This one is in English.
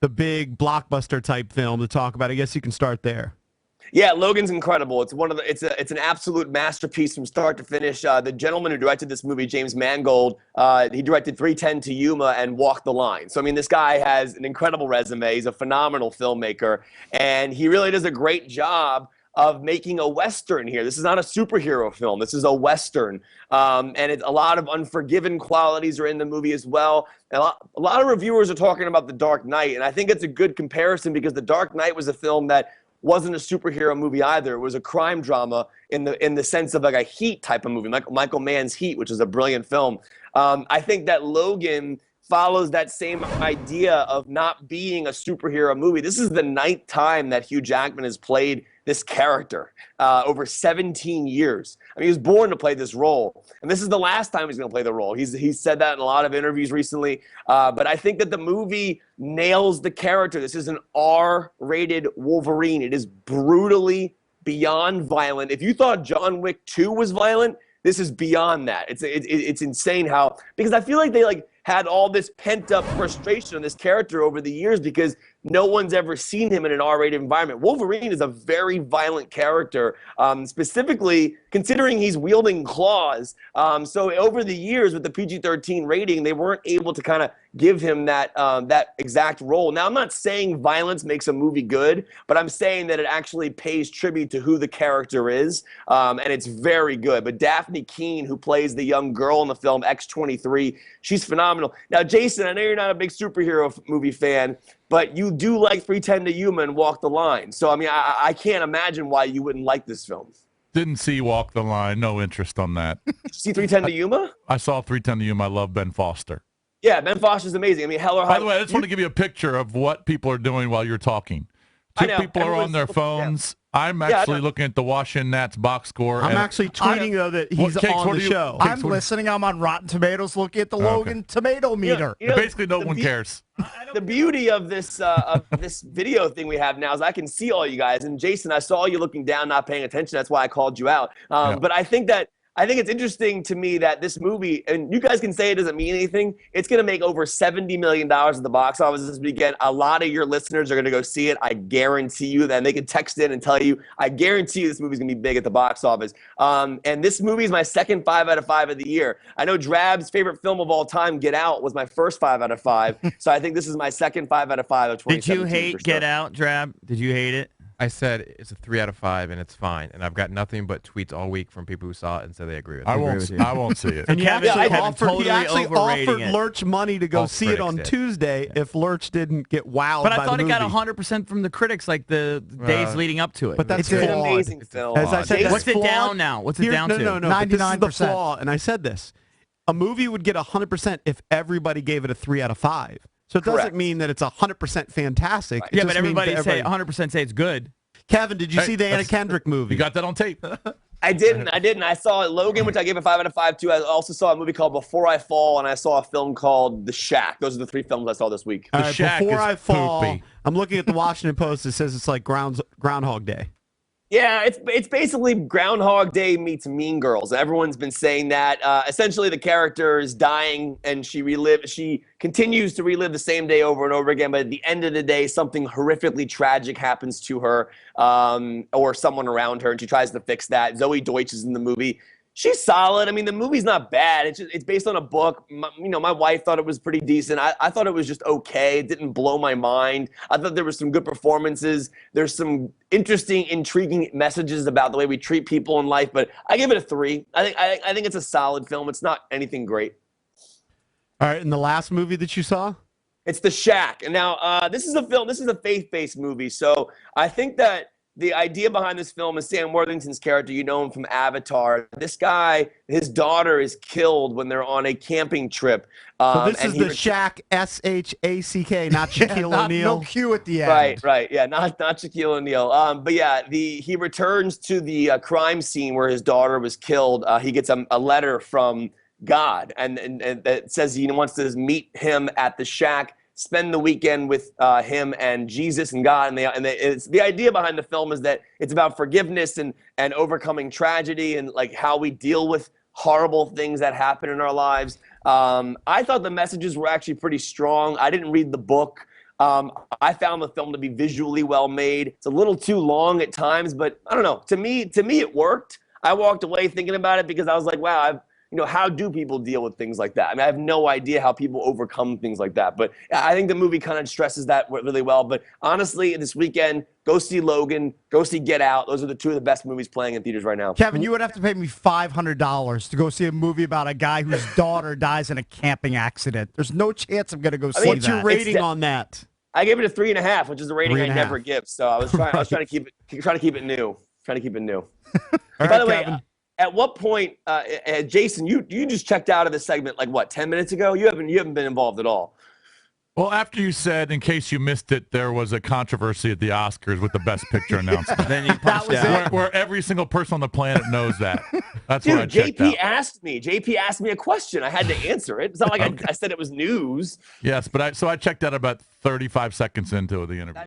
the big blockbuster type film to talk about. I guess you can start there. Yeah, Logan's incredible. It's it's an absolute masterpiece from start to finish. The gentleman who directed this movie, James Mangold, he directed 3:10 to Yuma and Walk the Line. So I mean, this guy has an incredible resume. He's a phenomenal filmmaker, and he really does a great job of making a Western here. This is not a superhero film. This is a Western. And a lot of Unforgiven qualities are in the movie as well. And a lot of reviewers are talking about The Dark Knight, and I think it's a good comparison because The Dark Knight was a film that wasn't a superhero movie either. It was a crime drama in the sense of like a Heat type of movie, like Michael Mann's Heat, which is a brilliant film. I think that Logan follows that same idea of not being a superhero movie. This is the 9th time that Hugh Jackman has played this character over 17 years. I mean, he was born to play this role, and this is the last time he's going to play the role. He's said that in a lot of interviews recently, but I think that the movie nails the character. This is an R-rated Wolverine. It is brutally beyond violent. If you thought John Wick 2 was violent, this is beyond that. It's insane how, because I feel like they had all this pent-up frustration on this character over the years because no one's ever seen him in an R-rated environment. Wolverine is a very violent character, specifically considering he's wielding claws. So over the years with the PG-13 rating, they weren't able to kind of give him that exact role. Now, I'm not saying violence makes a movie good, but I'm saying that it actually pays tribute to who the character is, and it's very good. But Daphne Keane, who plays the young girl in the film, X-23, she's phenomenal. Now, Jason, I know you're not a big superhero movie fan, but you do like 3:10 to Yuma and Walk the Line. So, I mean, I can't imagine why you wouldn't like this film. Didn't see Walk the Line. No interest on that. Did you see 3:10 to Yuma? I saw 3:10 to Yuma. I love Ben Foster. Yeah, Ben Foster's amazing. I mean, hell or high. By the way, I just want to give you a picture of what people are doing while you're talking. Two people are on their phones. I'm actually looking at the Washington Nats box score. I'm actually tweeting, though, that he's on the show. I'm listening. I'm on Rotten Tomatoes looking at the Logan tomato meter. Basically, no one cares. The beauty of this this video thing we have now is I can see all you guys. And Jason, I saw you looking down, not paying attention. That's why I called you out. But I think it's interesting to me that this movie, and you guys can say it doesn't mean anything, it's going to make over $70 million at the box office this weekend. A lot of your listeners are going to go see it. I guarantee you that. And they can text in and tell you, I guarantee you this movie's going to be big at the box office. And this movie is my second 5 out of 5 of the year. I know Drab's favorite film of all time, Get Out, was my first 5 out of 5. So I think this is my second 5 out of 5 of 2017. Did you hate Get Out, Drab? Did you hate it? I said it's a 3 out of 5 and it's fine. And I've got nothing but tweets all week from people who saw it and said they agree with it. I won't see it. And he actually offered it. Lurch money to go see it on Tuesday if Lurch didn't get wowed But by I thought the it movie. got 100% from the critics like the days leading up to it. But that's an flawed. amazing film. As I said, what's it down now? What's it down to? No. 99%. This is the flaw, and I said this. A movie would get 100% if everybody gave it a 3 out of 5. So it doesn't mean that it's 100% fantastic. Yeah, but everybody say 100% say it's good. Kevin, did you see the Anna Kendrick movie? You got that on tape. I didn't. I saw Logan, which I gave a 5 out of 5 to. I also saw a movie called Before I Fall, and I saw a film called The Shack. Those are the 3 films I saw this week. All right, Shack Before is I Fall, poopy. I'm looking at the Washington Post. It says it's like Groundhog Day. Yeah, it's basically Groundhog Day meets Mean Girls. Everyone's been saying that. Essentially, the character is dying, and she continues to relive the same day over and over again. But at the end of the day, something horrifically tragic happens to her or someone around her, and she tries to fix that. Zoe Deutsch is in the movie. She's solid. I mean, the movie's not bad. It's based on a book. My wife thought it was pretty decent. I thought it was just okay. It didn't blow my mind. I thought there were some good performances. There's some interesting, intriguing messages about the way we treat people in life. But I give it a 3. I think it's a solid film. It's not anything great. All right, and the last movie that you saw? It's The Shack. And now this is a film. This is a faith-based movie. So I think that the idea behind this film is Sam Worthington's character. You know him from Avatar. This guy, his daughter is killed when they're on a camping trip. So this is the Shack, S-H-A-C-K, not Shaquille O'Neal. No Q at the end. Right. Yeah, not Shaquille O'Neal. But yeah, he returns to the crime scene where his daughter was killed. He gets a letter from God, and that says he wants to meet him at the shack, spend the weekend with him and Jesus and God. And it's the idea behind the film is that it's about forgiveness and overcoming tragedy and like how we deal with horrible things that happen in our lives. I thought the messages were actually pretty strong. I didn't read the book. I found the film to be visually well made. It's a little too long at times, but I don't know. To me, it worked. I walked away thinking about it because I was like, wow, how do people deal with things like that? I mean, I have no idea how people overcome things like that. But I think the movie kind of stresses that really well. But honestly, this weekend, go see Logan, go see Get Out. Those are the two of the best movies playing in theaters right now. Kevin, you would have to pay me $500 to go see a movie about a guy whose daughter dies in a camping accident. There's no chance I'm going to go see that. What's your rating on that? I gave it a 3.5, which is the rating I never give. So I was trying to keep it new. By the way, at what point, Jason, you just checked out of this segment like what, 10 minutes ago? You haven't been involved at all. Well, after you said, in case you missed it, there was a controversy at the Oscars with the Best Picture announcement. Then you punched out. Where every single person on the planet knows that. That's what I checked JP out. JP asked me a question. I had to answer it. It's not like I said it was news. Yes, but I checked out about 35 seconds into the interview.